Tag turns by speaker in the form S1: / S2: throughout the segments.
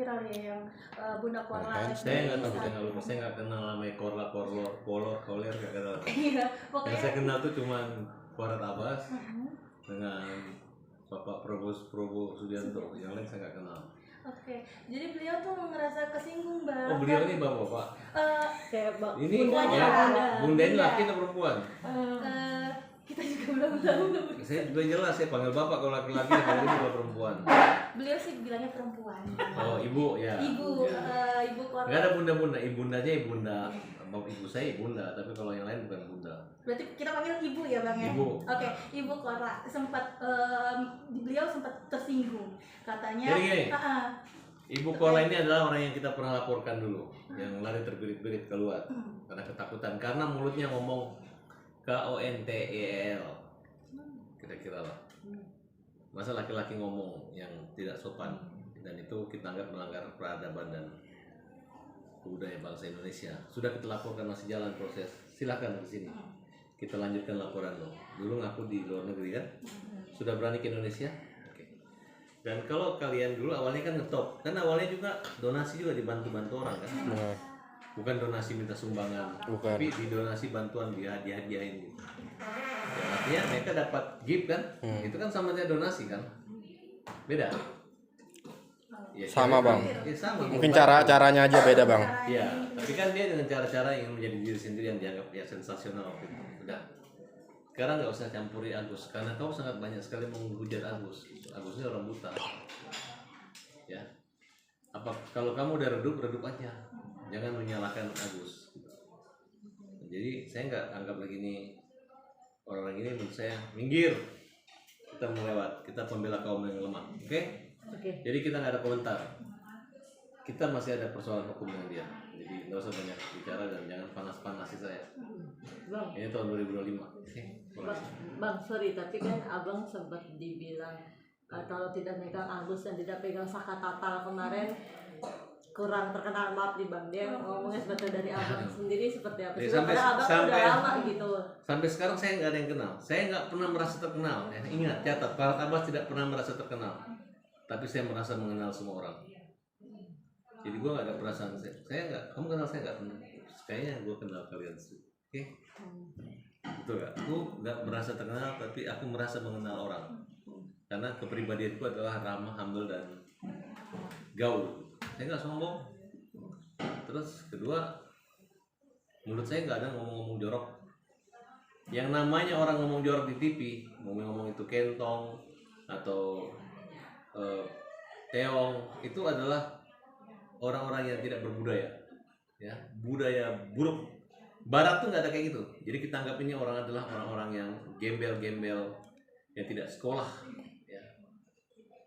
S1: viral ya yang Bunda Korla.
S2: Saya nggak kenal namanya Korla, Koler nggak kenal.
S1: Iya, pokoknya.
S2: Yang saya kenal tuh cuma Farhad Abbas dengan Bapak Prabowo Subianto. Yang lain saya nggak kenal.
S1: Oke, jadi beliau tuh ngerasa kesinggung, Bang.
S2: Oh, beliau ini bapak.
S1: Kayak
S2: ini bunda ini laki atau perempuan?
S1: Kita juga belum tahu.
S2: Saya juga jelas, saya panggil bapak kalau laki-laki, panggil ibu kalau perempuan.
S1: Beliau sih bilangnya perempuan.
S2: Oh, ibu ya.
S1: Ibu Korla.
S2: Nggak ada bunda-bunda, ibundanya ibunda. Ibu saya ibunda, tapi kalau yang lain bukan bunda.
S1: Berarti kita panggil ibu ya, Bang ya?
S2: Ibu.
S1: Oke, Ibu Korla sempat beliau sempat tersinggung. Katanya
S2: jadi gini, Ibu Korla ini adalah orang yang kita pernah laporkan dulu, yang lari terbirit-birit keluar karena ketakutan, karena mulutnya ngomong KONTEL, kira-kira lah. Masa laki-laki ngomong yang tidak sopan, dan itu kita anggap melanggar peradaban dan budaya bangsa Indonesia. Sudah kita laporkan, masih jalan proses. Silakan ke sini. Kita lanjutkan laporan lo. Dulu ngaku di luar negeri kan? Sudah berani ke Indonesia? Oke. Dan kalau kalian dulu awalnya kan ngetop, kan awalnya juga donasi juga dibantu-bantu orang kan? Bukan donasi minta sumbangan, tapi di donasi bantuan dia hadiahin gitu. Ya, artinya mereka dapat gift kan? Itu kan sama aja donasi kan? Beda. Ya,
S3: sama bang.
S2: Ya, sama.
S3: Mungkin caranya aja beda bang.
S2: Iya, tapi kan dia dengan cara-cara yang menjadi diri sendiri yang dianggap ya sensasional waktu itu. Udah. Sekarang nggak usah campuri Agus, karena kau sangat banyak sekali menghujat Agus. Agus ini orang buta. Ya. Apa kalau kamu udah redup aja. Jangan menyalahkan Agus. Jadi saya nggak anggap lagi ini orang ini menurut saya minggir. Kita melewat, kita pembela kaum yang lemah. Oke? Jadi kita nggak ada komentar. Kita masih ada persoalan hukum dengan dia. Jadi nggak usah banyak bicara dan jangan panas-panasi saya.
S4: Bang.
S2: Ini tahun 2025.
S4: Bang, sorry, tapi kan abang sempat dibilang kalau tidak megang Agus dan tidak pegang Saka Tatal kemarin kurang terkenal, maaf nih bang, dia ngomongnya seperti dari abang sendiri seperti apa sih? Padahal abang udah lama gitu.
S2: Sampai sekarang saya nggak ada yang kenal. Saya nggak pernah merasa terkenal. Ya, ingat, catat, Farhad Abbas tidak pernah merasa terkenal. Tapi saya merasa mengenal semua orang. Jadi gue nggak ada perasaan saya nggak, kamu kenal saya nggak kenal. Kayaknya gue kenal kalian sih. Oke? Betul nggak? Aku nggak merasa terkenal, tapi aku merasa mengenal orang. Karena kepribadianku adalah ramah, humble dan gaul. Saya nggak sombong. Terus kedua, mulut saya nggak ada ngomong-ngomong jorok. Yang namanya orang ngomong jorok di TV, ngomong itu kentong atau teong, itu adalah orang-orang yang tidak berbudaya, ya, budaya buruk. Barat tuh nggak ada kayak gitu. Jadi kita anggap ini orang adalah orang-orang yang gembel-gembel, yang tidak sekolah, ya.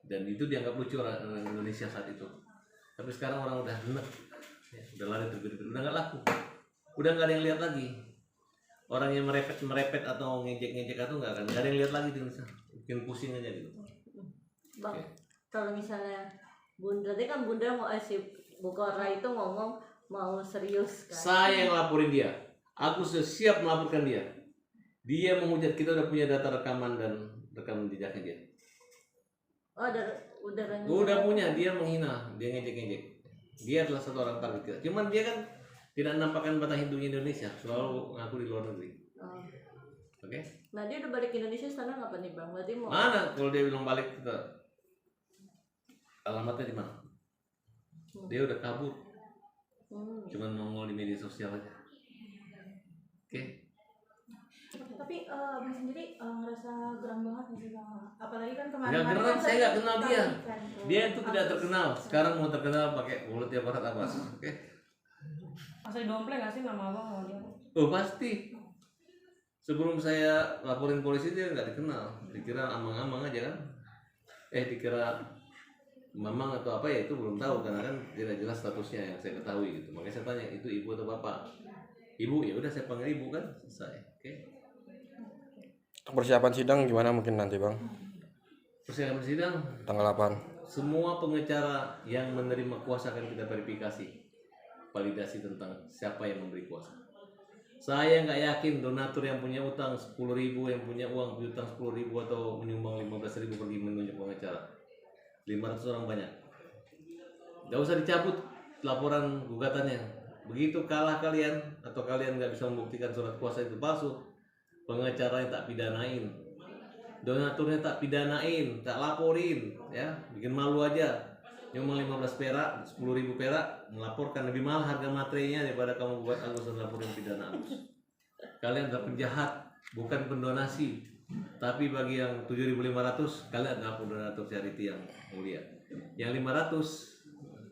S2: Dan itu dianggap lucu orang Indonesia saat itu. Tapi sekarang orang udah enek, ya, udah lari terbirit-birit, udah nggak laku, udah nggak ada yang lihat lagi. Orang yang merepet atau ngejek atau nggak ada yang lihat lagi di Indonesia, bikin pusing aja gitu.
S4: Bang, kalau misalnya Bunda, tadi kan Bunda mau si Bu Korla itu ngomong mau serius kan?
S2: Saya yang laporin dia, aku sudah siap melaporkan dia. Dia menghujat, kita udah punya data rekaman dan rekam jejaknya dia.
S4: Oh,
S2: udah punya, dia menghina, dia ngejek. Dia adalah satu orang target kita. Cuman dia kan tidak menampakkan batang hidungnya Indonesia, selalu ngaku di luar negeri. Oke?
S4: Nah dia udah balik ke Indonesia sekarang apa nih bang? Berarti mau
S2: mana kalau dia bilang balik, kita alamatnya di mana? Dia udah kabur. Cuman nongol di media sosial aja. Oke?
S1: Tapi abang sendiri ngerasa geram banget nih bang. Apalagi kan kemarin.
S2: Nggak geram, saya nggak kenal dia. Dia itu tidak terkenal. Sekarang mau terkenal pakai mulutnya Farhad Abbas. Oke?
S5: Masa didompleng nggak sih nama abang sama dia?
S2: Oh pasti. Sebelum saya laporin polisi dia nggak dikenal, dikira amang-amang aja kan? Dikira mamang atau apa ya itu belum tahu karena kan tidak jelas statusnya yang saya ketahui gitu. Makanya saya tanya itu ibu atau bapak? Ibu, ya udah saya panggil ibu kan selesai. Oke?
S3: Persiapan sidang gimana mungkin nanti bang?
S2: Persiapan sidang
S3: tanggal 8.
S2: Semua pengacara yang menerima kuasa akan kita verifikasi, validasi tentang siapa yang memberi kuasa. Saya nggak yakin donatur yang punya utang 10.000, yang punya uang utang 10.000 atau menyumbang 15.000 pergi menunjuk pengacara. 500 orang banyak. Nggak usah dicabut laporan gugatannya. Begitu kalah kalian atau kalian nggak bisa membuktikan surat kuasa itu palsu, pengacaranya tak pidanain, donaturnya tak pidanain, tak laporin, ya bikin malu aja. Nyumbang 15 perak, 10.000 perak, melaporkan lebih mahal harga materinya daripada kamu buat Agus dan laporin pidana Agus. Kalian adalah penjahat, bukan pendonasi. Tapi bagi yang 7.500, kalian adalah pendonatur charity yang mulia. Yang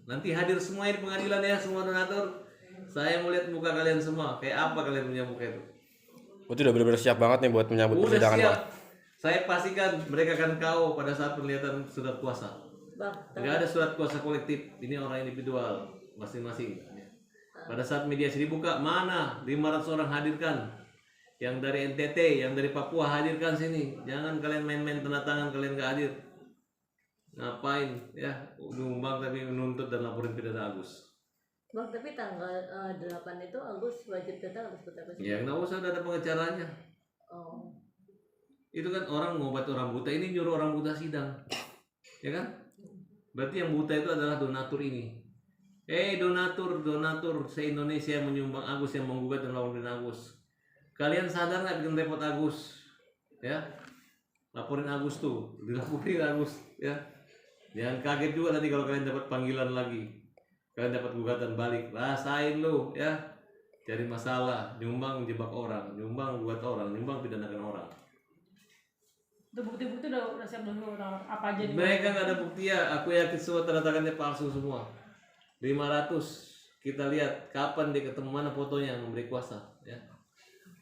S2: 500, nanti hadir semua di pengadilan ya, semua donatur. Saya mau lihat muka kalian semua, kayak apa kalian punya muka itu.
S3: Itu udah benar-benar siap banget nih buat menyambut
S2: Udah
S3: persidangan
S2: siap.
S3: bang.
S2: Saya pastikan mereka akan KO pada saat penglihatan surat kuasa.
S4: Bang,
S2: Tidak ada surat kuasa kolektif, ini orang individual masing-masing. Pada saat mediasi dibuka, mana 500 orang hadirkan. Yang dari NTT, yang dari Papua hadirkan sini. Jangan kalian main-main tanda tangan kalian gak hadir. Ngapain ya? Nyumbang tapi menuntut dan laporin pidana Agus.
S4: Bang, tapi tanggal 8 itu Agus wajib datang atau seperti apa sih?
S2: Ya nggak usah ada pengacaranya.
S4: Oh.
S2: Itu kan orang ngobat orang buta, ini nyuruh orang buta sidang. Ya kan? Berarti yang buta itu adalah donatur ini. Donatur se-Indonesia yang menyumbang Agus, yang menggugat dan laporin Agus. Kalian sadar nggak bikin repot Agus? Ya, laporin Agus tuh, dilaporin Agus. Ya, jangan kaget juga nanti kalau kalian dapat panggilan lagi, kalian dapat gugatan balik. Rasain lu, ya, cari masalah, nyumbang jebak orang, nyumbang gugat orang, nyumbang pidanakan orang.
S5: Itu bukti-bukti udah siap dulu apa aja nih?
S2: Mereka nggak ada bukti ya, aku yakin semua tanda tangannya palsu semua. 500, kita lihat kapan dia ketemu, mana fotonya yang memberi kuasa, ya.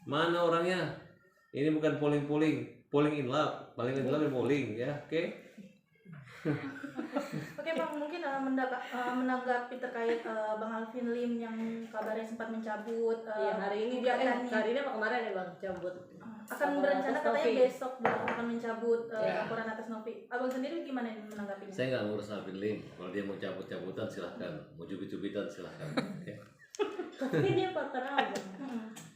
S2: Mana orangnya? Ini bukan polling in love polling, ya, oke?
S1: Oke Bang, mungkin menanggapi terkait Bang Alvin Lim yang kabarnya sempat mencabut.
S4: Iya, hari ini dia
S1: gugatannya.
S4: hari ini apa kemarin ya Bang cabut.
S1: Akan
S4: Sama
S1: berencana
S4: atas
S1: katanya
S4: Novi.
S1: besok Bang akan mencabut
S4: Ya.
S1: laporan atas Novi. Abang sendiri gimana nih menanggapinya?
S2: Saya nggak ngurus Alvin Lim. Kalau dia mau cabut-cabutan silahkan, mau cubit-cubitan silahkan. Oke?
S4: Tapi dia partner Abang.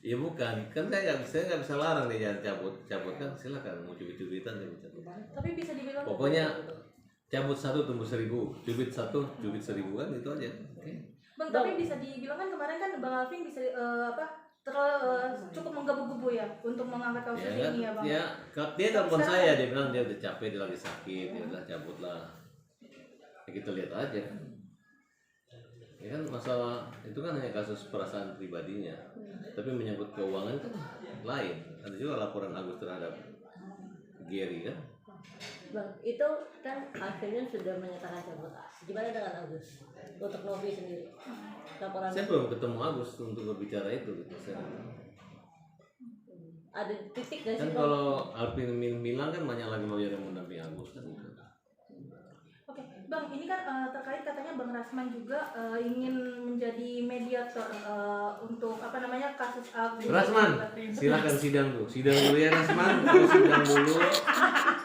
S2: Ya bukan, kan saya nggak bisa larang dia jangan cabut kan silahkan, mau cubit-cubitan dia cabut.
S1: Tapi bisa dibilang
S2: Pokoknya cabut 1 tumbuh 1000, cubit 1 cubit 1000 kan itu aja. Oke?
S1: Bang, tapi bisa dibilang kan kemarin kan Bang Alvin bisa cukup menggebu-gebu ya untuk mengangkat kasus
S2: Ya kan,
S1: ini ya Bang.
S2: ya dia telepon saya, dia bilang dia udah capek, dia lagi sakit, ya udah cabut lah. Ya, kita lihat aja. Ya kan masalah itu kan hanya kasus perasaan pribadinya, tapi menyangkut keuangan kan lain. Ada juga laporan Agus terhadap Gary kan.
S4: Bang, itu kan akhirnya sudah menyatakan cabut. Gimana dengan Agus? Untuk Novi sendiri. Laporan
S2: Saya belum ketemu Agus untuk berbicara itu gitu.
S4: ada titik gak
S2: Kan
S4: sih Bang?
S2: kalau Alvin bilang kan banyak lagi lawyer yang mendampingi Agus kan gitu.
S1: Oke, Bang, ini kan terkait katanya Bang Rasman juga ingin menjadi mediator untuk apa namanya kasus Agus.
S2: Rasman, silakan sidang dulu ya Rasman, terus sidang dulu,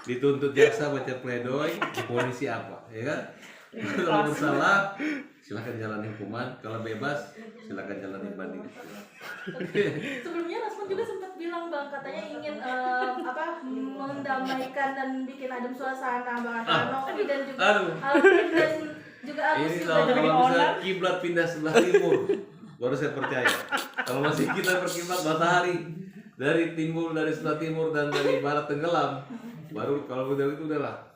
S2: dituntut jaksa baca pledoi, diponisi apa, ya kan? Kalau bersalah, silakan jalani hukuman, kalau bebas, silakan jalani banding.
S1: Sebelumnya Rasman juga sempat bilang Bang katanya ingin mendamaikan dan bikin adem suasana Bang antara Novi dan juga
S2: Aduh.
S1: Alvin dan juga Agus
S2: Ini
S1: juga.
S2: kalau bisa kiblat pindah sebelah timur, baru saya percaya. Kalau masih kita berkiblat matahari dari timbul dari sebelah timur dan dari barat tenggelam, baru kalau udah itu udahlah.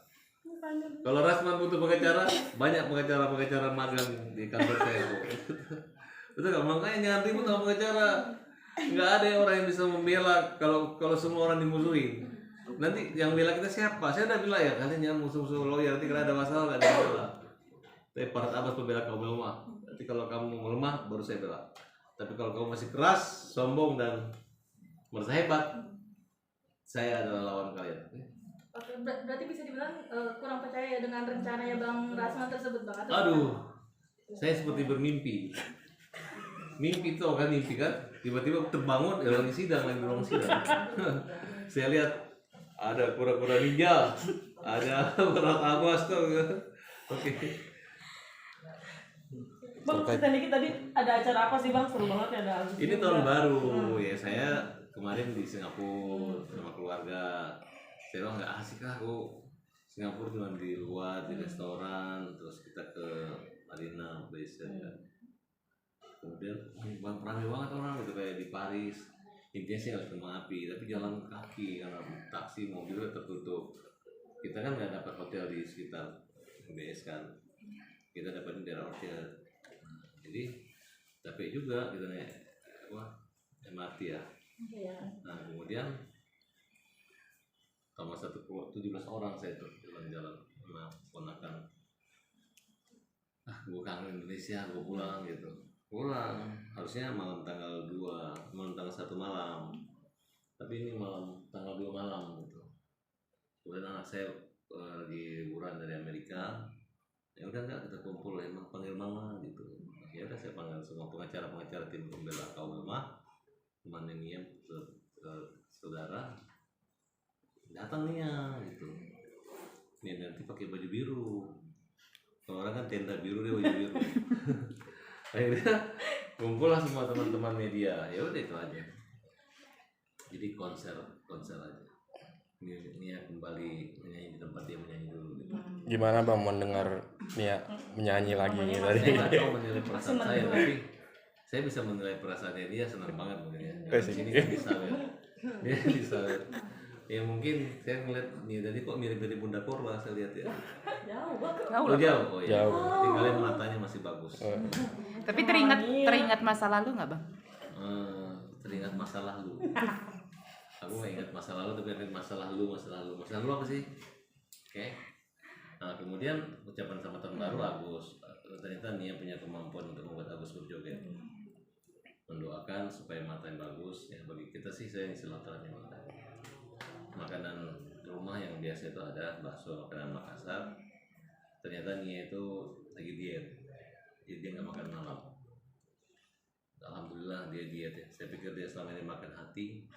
S2: Kalau Rasman butuh pengacara, banyak pengacara magang di kantor saya. Betul nggak? Makanya jangan ribut sama pengacara. Nggak ada orang yang bisa membela kalau semua orang dimusuhin. Nanti yang bela kita siapa? Saya udah bilang ya, kalian jangan musuh-musuh lawyer. Nanti kalau ada masalah nggak ada yang bela. Tapi Farhad Abbas pembela kaum lemah. Nanti kalau kamu melemah, baru saya bela. Tapi kalau kamu masih keras, sombong dan merasa hebat, saya adalah lawan kalian.
S1: Oke, berarti bisa dibilang kurang percaya ya dengan rencananya Bang Rasman tersebut Bang? Atau
S2: Aduh, saya seperti bermimpi. Mimpi itu kan mimpi kan, tiba-tiba terbangun, lagi sidang, lagi ruang sidang. Saya lihat ada kura-kura ninja, ada Farhad Abbas tuh. Oke.
S5: Bang, cerita dikit tadi ada acara apa sih Bang? Seru banget ya ada Agus
S2: Ini
S5: juga.
S2: tahun baru ya, saya kemarin di Singapura sama keluarga. Saya bilang nggak asik lah aku Singapura cuma di luar di restoran, terus kita ke Marina Base kan. Kemudian ramai banget orang gitu kayak di Paris. Intinya sih harus kembang api, tapi jalan kaki karena taksi mobil tertutup. Kita kan nggak dapat hotel di sekitar BS kan, kita dapat di daerah Orchard. Jadi capek juga gitu nih, MRT ya. Nah kemudian tambah 17 orang saya tuh jalan-jalan sama ponakan. Gue kangen Indonesia, gue pulang gitu. Pulang harusnya malam tanggal 2, malam tanggal 1 malam, tapi ini malam tanggal 2 malam gitu. Kemudian anak saya lagi liburan dari Amerika, ya udah enggak kita kumpul, emang panggil mama gitu. Ya udah saya panggil semua pengacara tim pembela kaum lemah, temannya Nia, saudara, datang nih ya gitu. Nih nanti pakai baju biru, kalau orang kan tenda biru dia baju biru. Akhirnya kumpul lah semua teman-teman media, ya udah itu aja. Jadi konser aja. Nia kembali menyanyi di tempat dia menyanyi dulu gitu.
S3: Gimana Bang mendengar Nia menyanyi lagi nih tadi?
S2: Saya nggak tahu menilai perasaan saya, tapi saya bisa menilai perasaannya dia, senang banget mungkin ya. Ini kan bisa lihat, dia bisa lihat. Ya mungkin saya ngeliat Nia tadi kok mirip-mirip Bunda Korba saya lihat ya.
S4: Jauh banget.
S2: Jauh. Oh iya.
S3: Jauh.
S2: Tinggalin matanya masih bagus.
S6: Tapi teringat masa lalu nggak Bang?
S2: Teringat masa lalu. Aku nggak ingat masa lalu, tapi ingat masa lalu apa sih? Oke. Nah kemudian ucapan sama tahun baru Agus, ternyata Nia punya kemampuan untuk membuat Agus berjoget. Mendoakan supaya mata yang bagus. Ya bagi kita sih saya silaturahmi makanan rumah yang biasa itu ada bakso, makanan Makassar. Ternyata Nia itu lagi diet, jadi dia nggak makan malam. Alhamdulillah dia diet ya. Saya pikir dia selama ini makan hati.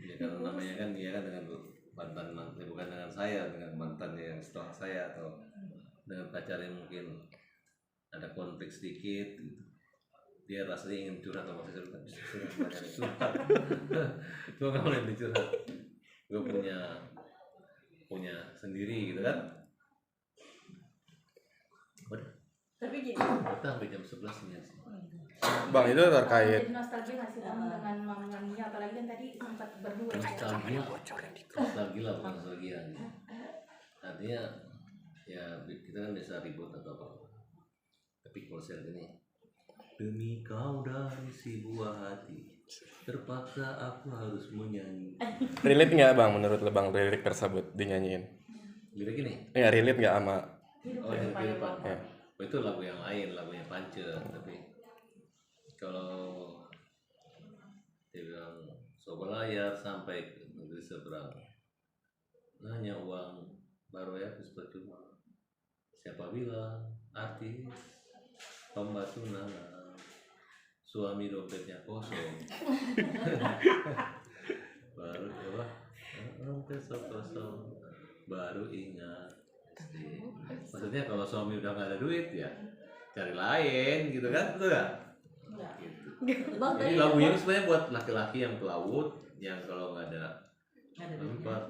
S2: Ya karena namanya kan dia kan dengan mantan, bukan dengan saya, dengan mantannya yang setelah saya atau dengan pacar yang mungkin ada konflik sedikit gitu. Dia rasanya ingin curhat sama saya, curhat. Cuma kamu yang dicurhat, gue punya sendiri gitu kan.
S4: Tapi gini,
S2: Kita sampai jam 11 nih.
S3: Bang itu terkait
S1: Jadi nostalgia nggak sih Bang dengan Mama Nia, apalagi kan tadi sempat berdua.
S2: Nostalgia lah, bukan nostalgia gitu. Artinya ya kita kan biasa ribut atau apa, tapi konser ini demi kau dari si buah hati terpaksa aku harus menyanyi.
S3: relate nggak Bang menurut lo Bang lirik tersebut dinyanyiin?
S2: Gini gini.
S3: Ya relate nggak sama?
S2: Oh hidup.
S3: Ya.
S2: Itu lagu yang lain, lagunya Pance. Tapi kalau dia bilang sobat layar sampai ke negeri seberang, nanya uang baru ya percuma. Siapa bilang artis pembantu nana, suami dompetnya kosong. Baru apa? Dompet kosong, baru ingat. Maksudnya kalau suami udah nggak ada duit ya cari lain gitu kan, betul nggak? Gitu. Jadi lagu ini sebenarnya buat laki-laki yang pelaut, yang kalau nggak ada lepas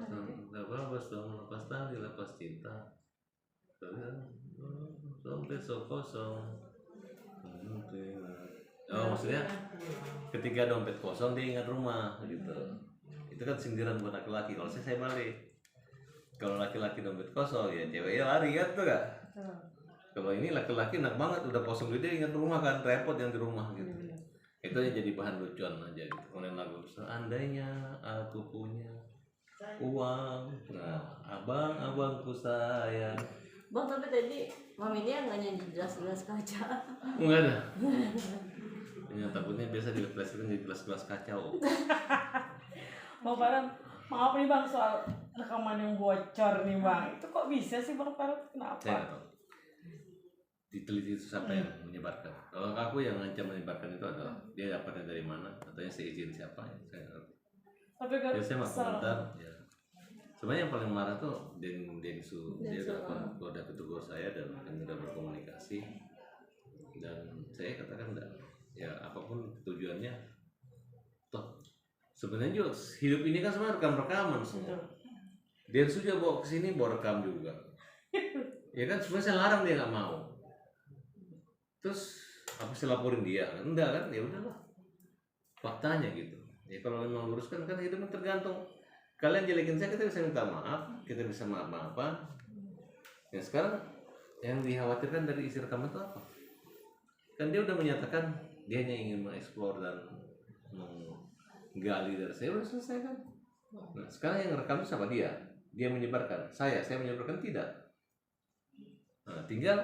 S2: tali, lepas cinta, dompet kosong. Oh maksudnya ketika dompet kosong dia ingat rumah gitu. Itu kan sindiran buat laki-laki. Kalau saya balik. Kalau laki-laki dompet kosong ya ceweknya lari kan tuh gak? Kalau ini laki-laki enak banget udah kosong dia ingat rumah kan, repot yang di rumah gitu. Itu yang jadi bahan lucuan aja gitu. Kemudian lagu seandainya aku punya uang, nah abang-abangku sayang.
S4: Bang tapi tadi Mami Nia nggak nyanyi gelas-gelas kaca.
S2: Enggak ada. Ya takutnya biasa diplesetin di gelas-gelas kacau.
S5: Bang Farhan, maaf nih Bang soal rekaman yang bocor nih Bang. Itu kok bisa sih Bang Farhan? Kenapa?
S2: Saya nggak tahu. Diteliti itu siapa yang menyebarkan. Kalau aku yang ngancam menyebarkan itu adalah dia dapatnya dari mana, katanya seizin siapa ya, saya nggak tahu.
S5: Tapi kan
S2: Ya saya mau komentar ya. Sebenarnya yang paling marah tuh Dengsu, dia udah ketegur saya dan udah berkomunikasi. Dan saya katakan enggak, ya apapun tujuannya, toh sebenarnya juga hidup ini kan sebenarnya rekam-rekaman semua. Dengsu juga bawa kesini bawa rekam juga. Ya kan sebenarnya saya larang dia nggak mau. Terus apa sih laporin dia? Enggak kan? Ya udahlah. Faktanya gitu. Ya kalau memang luruskan kan hidupnya tergantung. Kalian jelekin saya, kita bisa minta maaf, kita bisa maaf-maafan. Ya sekarang yang dikhawatirkan dari isi rekaman itu apa? Kan dia udah menyatakan dia hanya ingin mengeksplor dan menggali dari saya, udah selesai kan? Nah sekarang yang rekam itu sama dia menyebarkan, saya menyebarkan tidak. Nah tinggal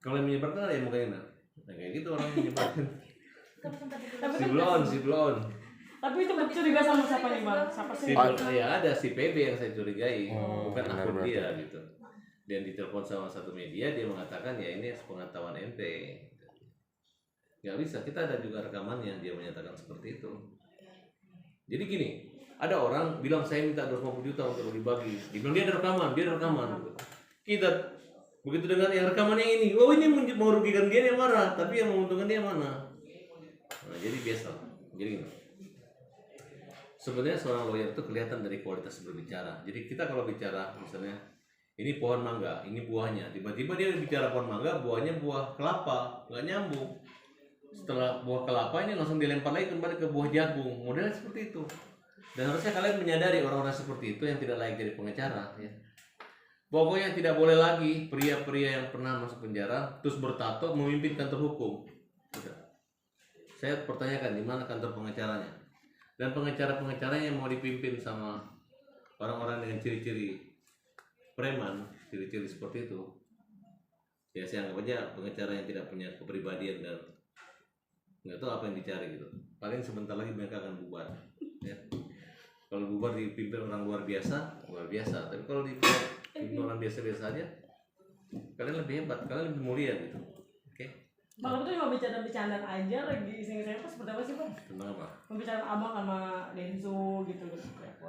S2: kalau yang menyebarkan ada yang mukanya, nah kayak gitu orang menyebarkan.
S1: Tapi
S2: Si blon.
S5: Tapi itu curiga sama siapa nih bang? Siapa sih?
S2: Ya ada si PB yang saya curigai, bukan
S3: benar
S2: akun
S3: berarti.
S2: dia gitu. Dan ditelepon sama satu media, dia mengatakan ya ini sepengetahuan ente. Nggak bisa, kita ada juga rekamannya, dia menyatakan seperti itu. Jadi gini, ada orang bilang saya minta 250 juta untuk dibagi. Dia bilang dia ada rekaman. Kita begitu dengar yang rekamannya ini, oh ini merugikan dia marah, tapi yang menguntungkan dia mana? Nah, jadi biasa. Jadi gini. Sebenarnya seorang lawyer itu kelihatan dari kualitas berbicara. Jadi kita kalau bicara misalnya ini pohon mangga, ini buahnya. Tiba-tiba dia bicara pohon mangga, buahnya buah kelapa, nggak nyambung. Setelah buah kelapa ini langsung dilempar lagi kembali ke buah jagung. Modelnya seperti itu. Dan harusnya kalian menyadari orang-orang seperti itu yang tidak layak jadi pengacara. Ya. Pokoknya tidak boleh lagi pria-pria yang pernah masuk penjara terus bertato memimpin kantor hukum. Udah. Saya pertanyakan di mana kantor pengacaranya? Dan pengacara-pengacaranya yang mau dipimpin sama orang-orang dengan ciri-ciri preman, ciri-ciri seperti itu, ya saya anggap aja pengacara yang tidak punya kepribadian dan nggak tahu apa yang dicari gitu. Paling sebentar lagi mereka akan bubar. Ya. Kalau bubar dipimpin orang luar biasa. Tapi kalau dipimpin orang biasa-biasa aja, kalian lebih hebat, kalian lebih mulia gitu. Oke?
S5: Bang itu cuma bercanda-bercandaan aja lagi iseng-iseng apa seperti apa sih bang?
S2: Tentang apa?
S5: Pembicaraan abang sama Denzo gitu.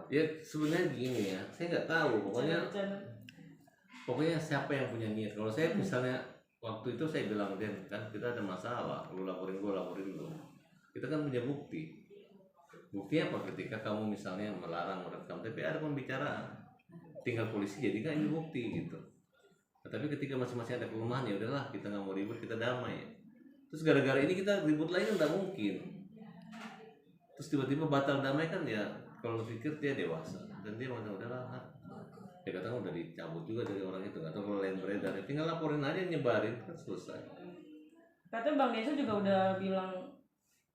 S2: Ya sebenarnya gini ya, saya nggak tahu.
S5: Bercanda.
S2: Pokoknya siapa yang punya niat. Kalau saya misalnya waktu itu saya bilang, Den, kan kita ada masalah, lu laporin gue, laporin lu. Kita kan punya bukti. Buktinya apa? Ketika kamu misalnya melarang merekam, tapi ada pembicaraan, tinggal polisi jadikan ini bukti gitu. Nah, tapi ketika masing-masing ada kelemahan, ya udahlah kita nggak mau ribut, kita damai. Terus gara-gara ini kita ribut lagi kan nggak mungkin. Terus tiba-tiba batal damai kan ya, kalau pikir dia dewasa dan dia mau udahlah. Ya katakan udah dicabut juga dari orang itu, atau kalau lain beredar, tinggal laporin aja, nyebarin kan selesai.
S5: Katanya Bang Denzo juga udah bilang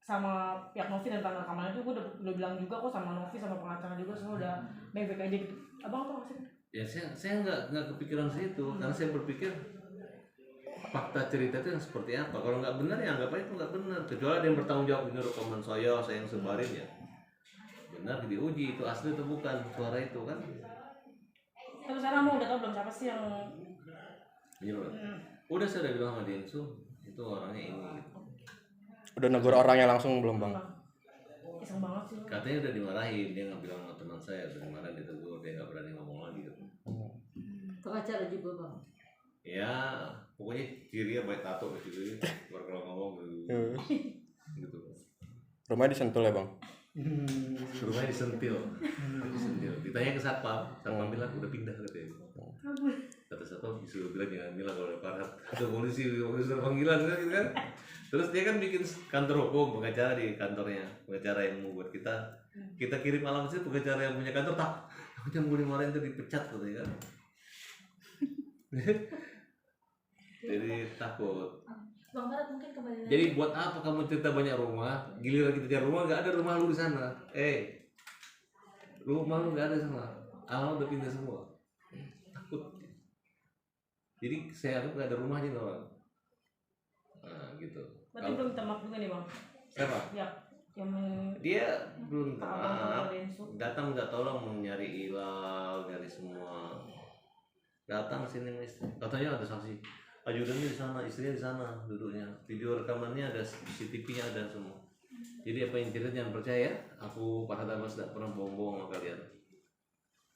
S5: sama pihak Novi dan tentang rekaman itu, gue udah bilang juga kok sama Novi sama pengacara juga semua udah baik-baik aja gitu. Abang apa maksudnya?
S2: Ya saya nggak kepikiran situ, karena saya berpikir fakta cerita itu yang seperti apa. Kalau nggak benar ya anggap aja itu nggak benar. Kecuali ada yang bertanggung jawab, ini rekaman saya yang sebarin ya. Benar diuji itu asli atau bukan suara itu kan.
S5: Terus sekarang mau udah tau belum siapa sih yang
S2: Udah saya udah bilang sama Densu, itu orangnya ini gitu.
S3: Udah negur orangnya langsung belum bang?
S5: iseng banget sih.
S2: Katanya udah dimarahin, dia nggak bilang sama teman saya, dari mana ditegur, dia nggak berani ngomong lagi gitu.
S4: Pengacara juga bang.
S2: Ya pokoknya cirinya baik tato gitu, kalau ngomong gitu.
S3: Rumahnya disentul ya bang?
S2: Rumahnya disentil. Ditanya ke satpam bilang udah pindah katanya. Kata satpam disuruh bilang jangan bilang kalau ada parhat. Ada polisi panggilan kan gitu kan. Terus dia kan bikin kantor hukum, pengacara di kantornya, pengacara yang membuat kita kirim alamat sih, pengacara yang punya kantor tak yang boleh dimarahin itu dipecat katanya kan. Jadi takut.
S1: Bang Barat mungkin kembali lagi.
S2: Jadi buat apa kamu cerita banyak rumah, giliran kita cari rumah nggak ada rumah lu di sana. Rumah lu nggak ada di sana, alamat udah pindah semua. Takut. Jadi saya anggap nggak ada rumahnya nih orang. Nah gitu.
S5: Berarti belum minta maaf juga nih bang?
S2: Siapa?
S5: Ya, yang
S2: Dia belum
S5: Abang
S2: maaf.
S5: Denzo.
S2: Datang minta tolong mau nyari hilal, nyari semua. Datang sini istri. Katanya ada saksi. Ajudannya di sana, istrinya di sana duduknya. Video rekamannya ada, CCTV-nya ada semua. Jadi apa yang cerita jangan percaya. Aku Pak Abbas tidak pernah bohong-bohong sama kalian.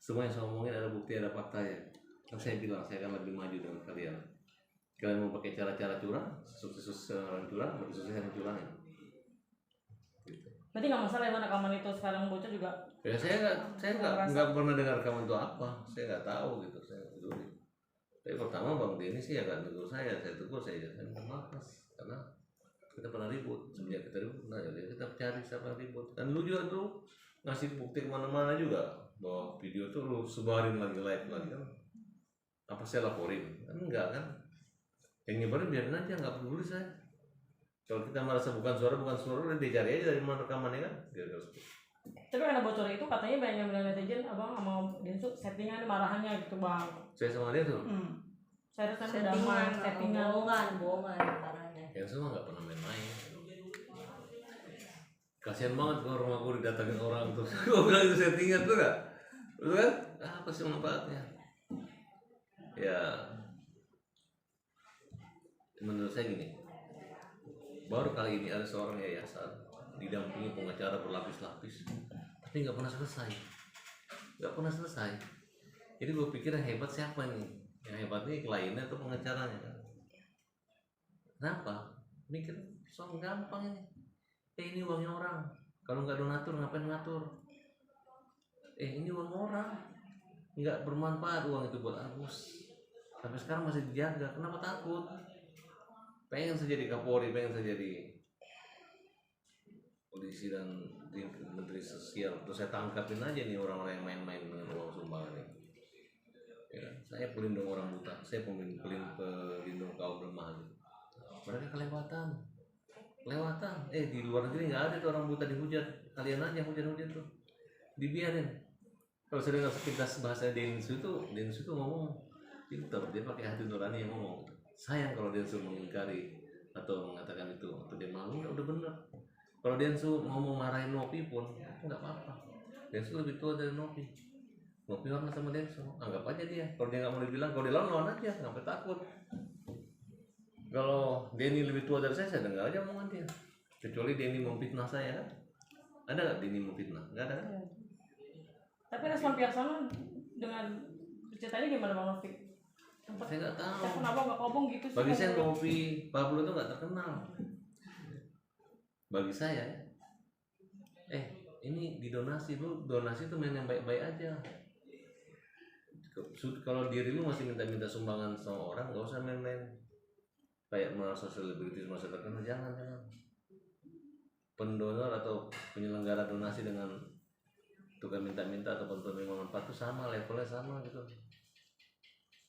S2: Semua yang saya omongin ada bukti, ada faktanya. Kan saya bilang saya akan lebih maju dengan kalian. Kalian mau pakai cara-cara curang, sukses orang curang, sukses yang curangnya. Gitu.
S5: Berarti nggak masalah ya rekaman itu sekarang bocor juga?
S2: Ya saya nggak pernah dengar rekaman itu apa. Saya nggak tahu gitu. Saya nggak peduli. Tapi pertama Bang Denny sih agak tegur saya tegur saya minta maaf Mas, karena kita pernah ribut. Semenjak kita ribut, nah jadi kita cari siapa ribut. Dan lu juga tuh ngasih bukti kemana-mana juga bahwa video tuh lu sebarin lagi live lagi kan. Apa saya laporin? Kan enggak kan? Yang nyebarin biarin aja, nggak peduli saya. Kalau kita merasa bukan suara udah dicari aja dari mana rekamannya kan.
S5: Tapi karena bocor itu katanya banyak yang bilang netizen abang sama Densu settingan marahannya gitu bang.
S2: Saya sama dia tuh.
S5: Saya rasa damai settingan.
S4: bohongan caranya.
S2: Yang semua nggak pernah main-main. Kasian banget kalau rumah gue didatangin orang terus. Gue bilang itu settingan tuh nggak? Betul kan? Apa sih manfaatnya? Ya, menurut saya gini. Baru kali ini ada seorang yayasan didampingi pengacara berlapis-lapis, tapi nggak pernah selesai. Jadi gue pikir yang hebat siapa nih? Yang hebat nih kliennya atau pengacaranya kan? Kenapa? Mikir soal gampang ini. Ini uangnya orang. Kalau nggak donatur ngapain ngatur? Ini uang orang. Nggak bermanfaat uang itu buat Agus. Sampai sekarang masih dijaga. Kenapa takut? Pengen saya jadi Kapolri, pengen saya jadi polisi dan menteri sosial. Terus saya tangkapin aja nih orang-orang yang main-main dengan uang sumbangan ini. Ya, saya pelindung orang buta, saya pelindung kaum lemah. Mereka kelewatan. Di luar negeri nggak ada tuh orang buta dihujat. Kalian aja hujan-hujan tuh, dibiarin. Kalau saya dengar sepintas bahasa Densu tuh ngomong pintar, dia pakai hati nurani yang ngomong. Sayang kalau Densu mengingkari atau mengatakan itu, atau dia malu, udah bener. Kalau Densu ngomong marahin Nopi pun nggak apa-apa. Densu lebih tua dari Nopi warna sama Densu, anggap aja dia. Kalau dia nggak mau dibilang, kalau dia lawan aja, ngapain takut. Kalau Denny lebih tua dari saya dengar aja omongan dia. Kecuali Denny memfitnah saya kan? Ada nggak Denny memfitnah? Nggak ada kan?
S5: Tapi respon pihak sana dengan ceritanya gimana Bang Novi?
S2: Saya nggak tahu.
S5: Kenapa nggak ngomong gitu sih?
S2: Bagi saya Novi Pablo itu nggak terkenal. Bagi saya, ini didonasi lu, donasi tuh main yang baik-baik aja. Kalau diri lu masih minta-minta sumbangan sama orang, nggak usah main-main. Kayak merasa selebritis, merasa terkenal, jangan. Pendonor atau penyelenggara donasi dengan tukang minta-minta ataupun penerima manfaat itu sama, levelnya sama gitu.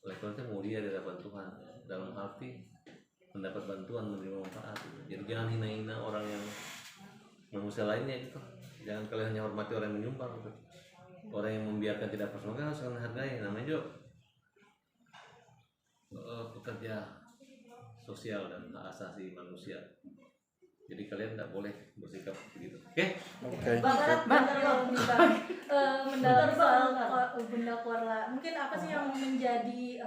S2: Levelnya mulia di hadapan Tuhan, dalam arti mendapat bantuan, menerima manfaat gitu. Jadi jangan hina-hina orang yang manusia lainnya gitu. Jangan kalian hanya hormati orang yang menyumbang gitu. Orang yang membiarkan tidak personal harus kalian hargai. Namanya juga pekerja sosial dan hak asasi manusia. Jadi kalian tidak boleh bersikap begitu. Oke?
S1: Mendalam soal Bunda Korla. Mungkin apa sih yang menjadi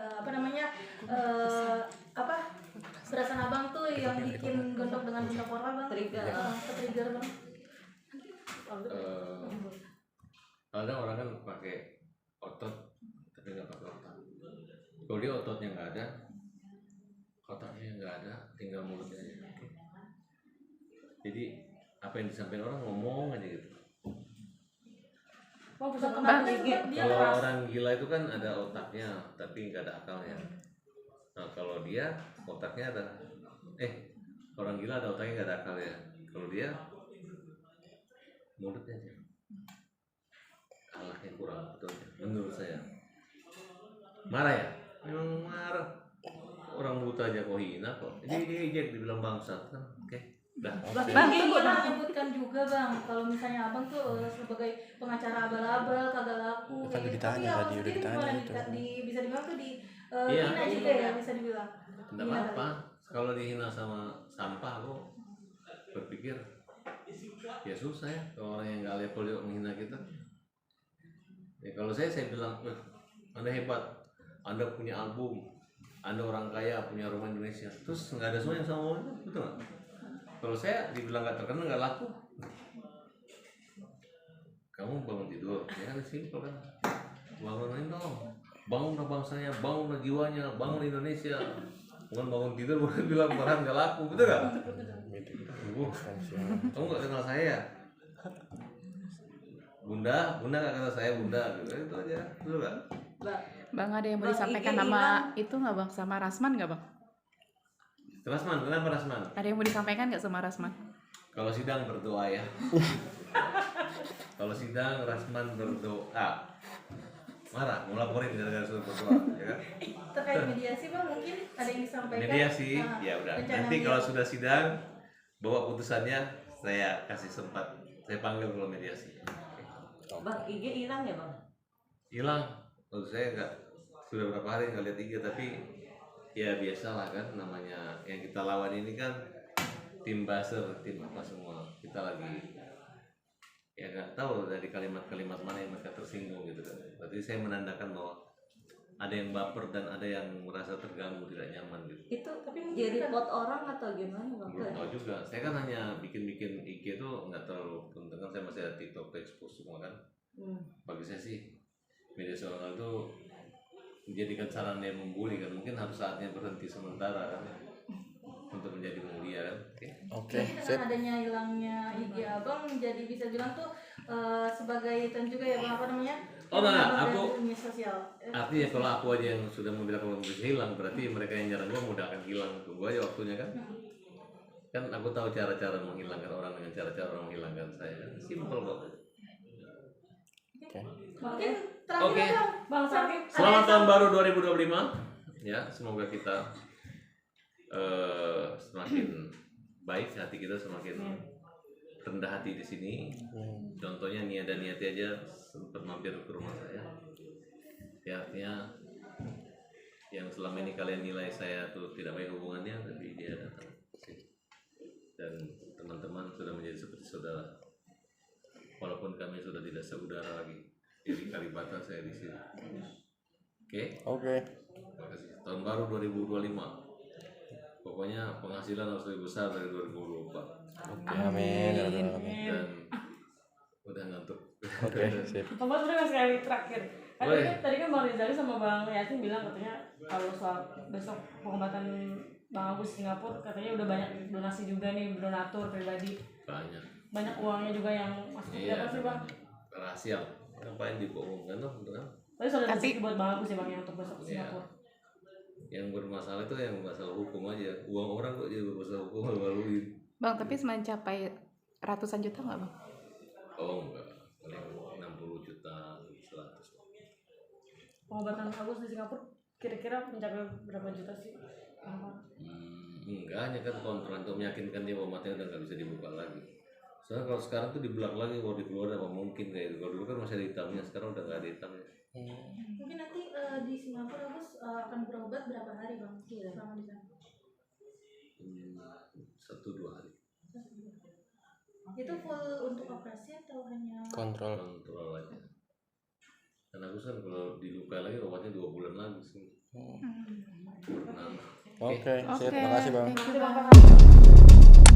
S1: perasaan abang tuh yang bikin gondok dengan Bunda Korla bang? Trigger bang.
S2: Ada orang kan pakai otot tapi nggak pakai otak. Kalau dia ototnya nggak ada, otaknya nggak ada, tinggal mulutnya aja. Jadi apa yang disampaikan orang ngomong aja gitu. Kalau orang gila itu kan ada otaknya tapi nggak ada akalnya. Nah kalau dia otaknya ada, orang gila ada otaknya nggak ada akalnya. Kalau dia mulutnya aja. Alatnya kurang betul menurut saya. Marah ya? Memang marah. Orang buta aja kok hina kok. Jadi dia dibilang bangsat kan? Oke. Dah.
S1: Bang, kita menyebutkan juga bang, kalau misalnya abang tuh sebagai pengacara abal-abal kagak laku.
S3: Kan udah ditanya tadi, udah ditanya itu.
S1: Bisa dibilang tuh
S2: Iya.
S1: hina juga ya bisa dibilang.
S2: Tidak apa-apa. Kalau dihina sama sampah kok berpikir ya susah ya kalau orang yang nggak level juga menghina kita. Ya kalau saya bilang, Anda hebat, Anda punya album, Anda orang kaya, punya rumah Indonesia, terus nggak ada semua yang sama itu, betul nggak? Kalau saya dibilang nggak terkenal, nggak laku, kamu bangun tidur, ya kan simpel kan, bangunin dong, bangunlah bangsanya, bangunlah jiwanya, bangun Indonesia, bukan bangun tidur, bukan bilang barang nggak laku, betul nggak? Kamu nggak kenal saya? Bunda nggak kata saya bunda gitu, itu aja, betul nggak?
S4: Bang,
S6: Bang, ada yang mau
S4: Bang,
S6: disampaikan
S4: IG
S6: sama
S4: hilang.
S6: itu nggak Bang? Sama Rasman nggak Bang?
S2: Rasman, kenapa Rasman?
S6: Ada yang mau disampaikan nggak sama Rasman?
S2: Kalau sidang berdoa ya. Kalau sidang Rasman berdoa. Marah, mau laporin gara-gara suruh berdoa, ya kan?
S1: Terkait mediasi bang, mungkin ada yang disampaikan.
S2: Mediasi,
S1: Ah,
S2: ya udah.
S1: rencana
S2: Nanti kalau
S1: mediasi.
S2: sudah sidang, bawa putusannya, saya kasih sempat. Saya panggil kalau mediasi.
S4: Bang, IG hilang ya bang?
S2: Hilang. Menurut saya nggak, sudah berapa hari nggak lihat IG, tapi ya biasalah kan, namanya yang kita lawan ini kan tim buzzer, tim apa semua. Kita lagi ya nggak tahu dari kalimat-kalimat mana yang mereka tersinggung gitu kan. Berarti saya menandakan bahwa ada yang baper dan ada yang merasa terganggu, tidak nyaman gitu.
S4: Itu
S1: Tapi mungkin
S4: jadi
S1: kan-
S4: report orang atau gimana bang?
S2: Belum tahu juga. Saya kan hanya bikin-bikin IG itu nggak terlalu penting kan. Saya masih ada TikTok, expose semua kan. Bagi saya sih media sosial itu menjadikan sarana yang membuli kan. Mungkin harus saatnya berhenti sementara kan untuk menjadi mulia kan. Oke.
S3: Oke,
S1: Jadi
S3: sip.
S1: dengan adanya hilangnya IG abang, jadi bisa bilang tuh sebagai itu juga ya bang, apa namanya?
S2: Oh, enggak,
S1: Abang
S2: aku-
S1: dari dunia sosial.
S2: Artinya kalau aku aja yang sudah membilang kalau bisa hilang, berarti mereka yang nyerang gua mudah akan hilang. Tunggu aja waktunya kan. Kan aku tahu cara-cara menghilangkan orang dengan cara-cara orang menghilangkan saya. Simpel kok.
S1: Mungkin terakhir
S2: Oke.
S1: bang,
S5: Bang, tapi
S2: Selamat tahun baru 2025. Ya, semoga kita semakin baik, hati kita semakin rendah hati di sini. Contohnya Nia dan Niati aja sempat mampir ke rumah saya. Ya, artinya yang selama ini kalian nilai saya tuh tidak baik hubungannya, tapi dia datang ke sini. Dan teman-teman sudah menjadi seperti saudara. Walaupun kami sudah tidak seudara lagi. Di Kalibata, saya di sini. Oke.
S3: Oke.
S2: Terima kasih. Tahun baru 2025. Pokoknya penghasilan harus lebih besar dari 2024.
S3: Oke, amin. Ya Rabbal Alamin.
S2: Dan udah ngantuk.
S3: Oke, sip.
S5: Thomas udah sekali terakhir. Kan
S2: Boleh.
S5: tadi kan Bang Rizali sama Bang Yasin bilang katanya kalau soal besok pengobatan Bang Agus di Singapura katanya udah banyak donasi juga nih, donatur pribadi.
S2: Banyak.
S5: Uangnya juga yang masuk.
S2: Iya.
S5: Apa sih Bang?
S2: Rahasia. Ngapain dibohongkan loh, untuk apa?
S5: Tapi sudah ada
S6: Tapi-
S5: rezeki buat Bang Agus ya Bang yang untuk besok ke
S2: Iya.
S5: Singapura.
S2: Yang bermasalah itu yang masalah hukum aja. Uang orang kok jadi bermasalah hukum malu-maluin.
S6: Bang, tapi mencapai ratusan juta nggak Bang?
S2: Oh enggak. Paling 60 juta, 100.
S5: Pengobatan Agus di Singapura kira-kira mencapai berapa juta sih?
S2: Enggak, hanya kan kontrak untuk meyakinkan dia bahwa matanya udah nggak bisa dibuka lagi. Soalnya kalau sekarang tuh dibelak lagi, mau dikeluarin apa mungkin kayak itu. Kalau dulu kan masih ada hitamnya, sekarang udah nggak ada hitamnya.
S1: mungkin nanti di Singapura Agus akan berobat berapa hari bang? Selama di sana.
S2: 1-2 hari.
S1: Itu full untuk operasi atau hanya?
S3: Kontrol.
S2: Kontrol aja. Dan aku kan kalau dilukai lagi obatnya 2 bulan lagi sih. Nah,
S3: Oke, sip.
S6: Oke,
S3: Makasih, Bang.
S6: thank you,
S5: Itu Bang
S6: Bang.
S5: Kakak.